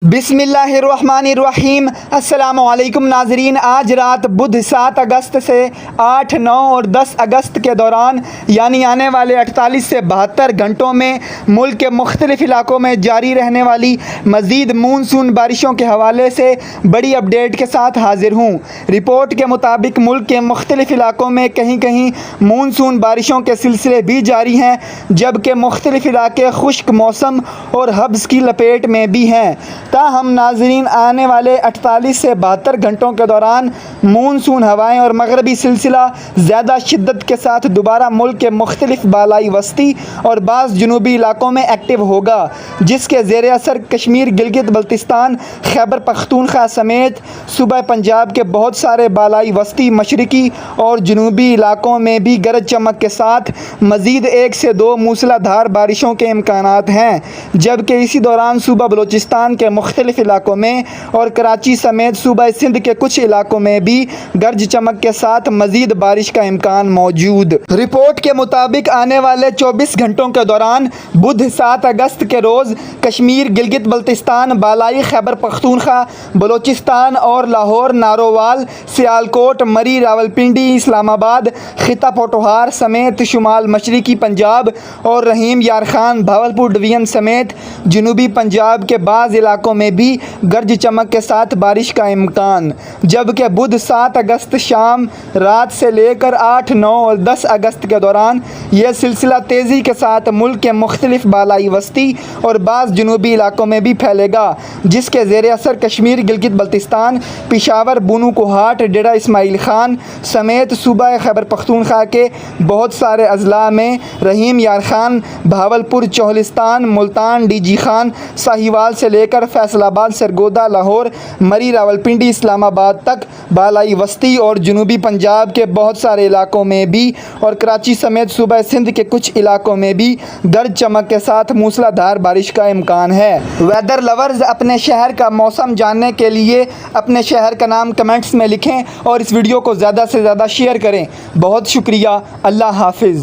बिस्मिल्लाहिर्रहमानिर्रहीम। अस्सलाम वालेकुम नाजरीन। आज रात बुध 7 अगस्त से 8, 9 और 10 अगस्त के दौरान यानी आने वाले 48 से 72 घंटों में मुल्क के मुख्तलिफ इलाकों में जारी रहने वाली मज़ीद मानसून बारिशों के हवाले से बड़ी अपडेट के साथ हाजिर हूँ। रिपोर्ट के मुताबिक मुल्क के मुख्तलिफ इलाकों में कहीं कहीं मानसून बारिशों के सिलसिले भी जारी हैं, जबकि मुख्तलिफ इलाके खुश्क मौसम और हब्स की लपेट में भी हैं। ताहम नाजरीन, आने वाले 48 से 72 घंटों के दौरान मानसून हवाएं और मगरबी सिलसिला ज़्यादा शिद्दत के साथ दोबारा मुल्क के मुख्तलिफ बालाई वस्ती और बाज़ जनूबी इलाकों में एक्टिव होगा, जिसके ज़ेर असर कश्मीर, गिलगित बल्तिस्तान, खैबर पख्तूनख्वा समेत सूबा पंजाब के बहुत सारे बालाई वस्ती, मशरकी और जनूबी इलाकों में भी गरज चमक के साथ मज़ीद 1 से 2 मूसलाधार बारिशों के इम्कानात हैं। जबकि इसी दौरान सूबा बलूचिस्तान के मुख्तलिफ इलाकों में और कराची समेत सूबा सिंध के कुछ इलाकों में भी गरज चमक के साथ मजीद बारिश का इम्कान मौजूद। रिपोर्ट के मुताबिक आने वाले 24 घंटों के दौरान बुध 7 अगस्त के रोज़ कश्मीर, गिलगित बल्तिस्तान, बालाई खैबर पख्तूनख्वा, बलूचिस्तान और लाहौर, नारोवाल, सियालकोट, मरी, रावलपिंडी, इस्लामाबाद, खिता पोटोहार समेत शुमाल मशरकी पंजाब और रहीम यार खान, भावलपुर डिवीज़न समेत जनूबी पंजाब के बाज़ इलाकों में भी गरज चमक के साथ बारिश का इम्कान। जबकि बुध 7 अगस्त शाम रात से लेकर 8, 9 और 10 अगस्त के दौरान यह सिलसिला तेज़ी के साथ मुल्क के मुख्तलिफ बालाई वस्ती और बाज़ जनूबी इलाकों में भी फैलेगा, जिसके ज़ेर असर कश्मीर, गिलगित बल्तिस्तान, पिशावर, बनू कोहाट, डेरा इस्माइल खान समेत सूबा खैबर पख्तूनख्वा के बहुत सारे अजला में रहीम यार खान, भावलपुर, चौहलिस्तान, मुल्तान, डीजी खान, साहिवाल से लेकर फैसलाबाद, सरगोदा, लाहौर, मरी, रावलपिंडी, इस्लामाबाद तक बालाई वस्ती और जनूबी पंजाब के बहुत सारे इलाकों में भी और कराची समेत सूबा सिंध के कुछ इलाकों में भी गरज चमक के साथ मूसलाधार बारिश का इम्कान है। वेदर लवर्स अपने शहर का मौसम जानने के लिए अपने शहर का नाम कमेंट्स में लिखें और इस वीडियो को ज़्यादा से ज़्यादा शेयर करें। बहुत शुक्रिया। अल्लाह हाफिज़।